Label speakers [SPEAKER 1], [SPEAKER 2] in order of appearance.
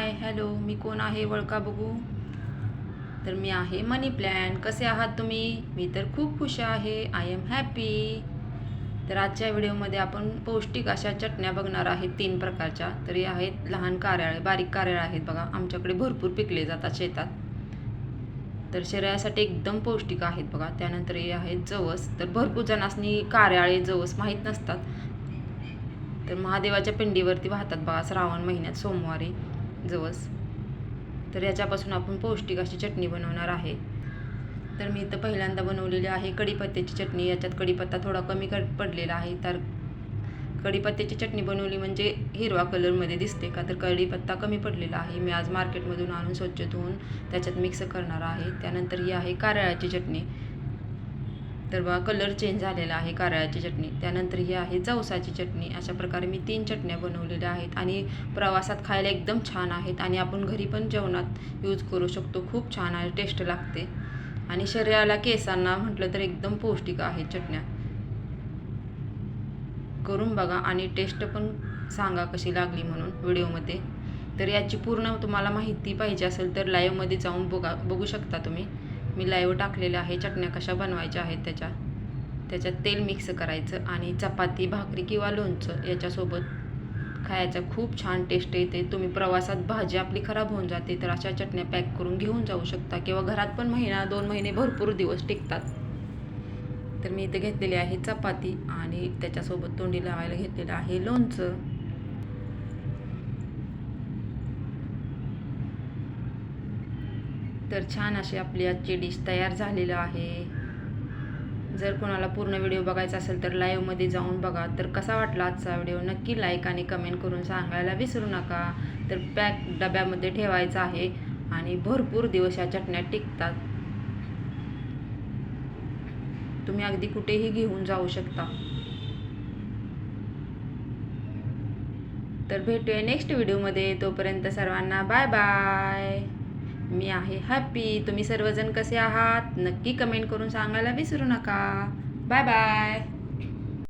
[SPEAKER 1] Hi hello, मी कोण आहे ओळखा बघू. तर मी आहे मनी प्लॅन. कसे आहात तुम्ही? मी तर खूप खुश आहे. I am happy. तर आजच्या व्हिडिओमध्ये आपण पौष्टिक अशा चटण्या बघणार आहेत 3 प्रकारच्या. तर या आहेत लहान कारळे, बारीक कारळे आहेत बघा. आमच्याकडे भरपूर पिकले जातात शेतात. तर शरीरासाठी एकदम पौष्टिक आहेत बघा. त्यानंतर हे आहेत जवस. तर भरपूर जणांनी कारळे जवस माहीत नसतात. तर महादेवाच्या पिंडीवरती वाहतात बघा श्रावण महिन्यात सोमवारी जवस. तर याच्यापासून आपण पौष्टिक अशी चटणी बनवणार आहे. तर मी इथं पहिल्यांदा बनवलेली आहे कढीपत्त्याची चटणी. याच्यात कढीपत्ता थोडा कमी पडलेला आहे. तर कढीपत्त्याची चटणी बनवली म्हणजे हिरवा कलरमध्ये दिसते का, तर कढीपत्ता कमी पडलेला आहे. मी आज मार्केटमधून आणून स्वच्छ धुवून त्याच्यात मिक्स करणार आहे. त्यानंतर ही आहे कारळ्याची चटणी. तर बघा कलर चेंज झालेला आहे कारळ्याची चटणी. त्यानंतर ही आहे जवसाची चटणी. अशा प्रकारे मी 3 चटण्या बनवलेल्या आहेत आणि प्रवासात खायला एकदम छान आहेत आणि आपण घरी पण जेवणात यूज करू शकतो. खूप छान आहे, टेस्ट लागते आणि शरीराला केसांना म्हटलं तर एकदम पौष्टिक आहेत चटण्या. करून बघा आणि टेस्ट पण सांगा कशी लागली म्हणून व्हिडिओमध्ये. तर याची पूर्ण तुम्हाला माहिती पाहिजे असेल तर लाईव्हमध्ये जाऊन बघू शकता तुम्ही. मी लाईव्ह टाकलेल्या आहे चटण्या कशा बनवायच्या आहेत त्याच्यात तेल मिक्स करायचं आणि चपाती, भाकरी किंवा लोणचं याच्यासोबत खायचं. खूप छान टेस्ट येते. तुम्ही प्रवासात भाजी आपली खराब होऊन जाते तर अशा चटण्या पॅक करून घेऊन जाऊ शकता किंवा घरात पण महिना 2 महिने भरपूर दिवस टिकतात. तर मी इथे घेतलेली आहे चपाती आणि त्याच्यासोबत तोंडी लावायला घेतलेलं आहे लोणचं. तर छान अशी आपली आजची डिश तयार झालेलं आहे. जर कोणाला पूर्ण व्हिडिओ बघायचा असेल तर लाईव्हमध्ये जाऊन बघा. तर कसा वाटला आजचा व्हिडिओ नक्की लाईक आणि कमेंट करून सांगायला विसरू नका. तर पॅक डब्यामध्ये ठेवायचं आहे आणि भरपूर दिवस या चटण्या टिकतात. तुम्ही अगदी कुठेही घेऊन जाऊ शकता. तर भेटूया नेक्स्ट व्हिडिओमध्ये. तोपर्यंत सर्वांना बाय बाय. मी आहे हॅपी. तुम्ही सर्वजण कसे आहात नक्की कमेंट करून सांगायला विसरू नका. Bye bye.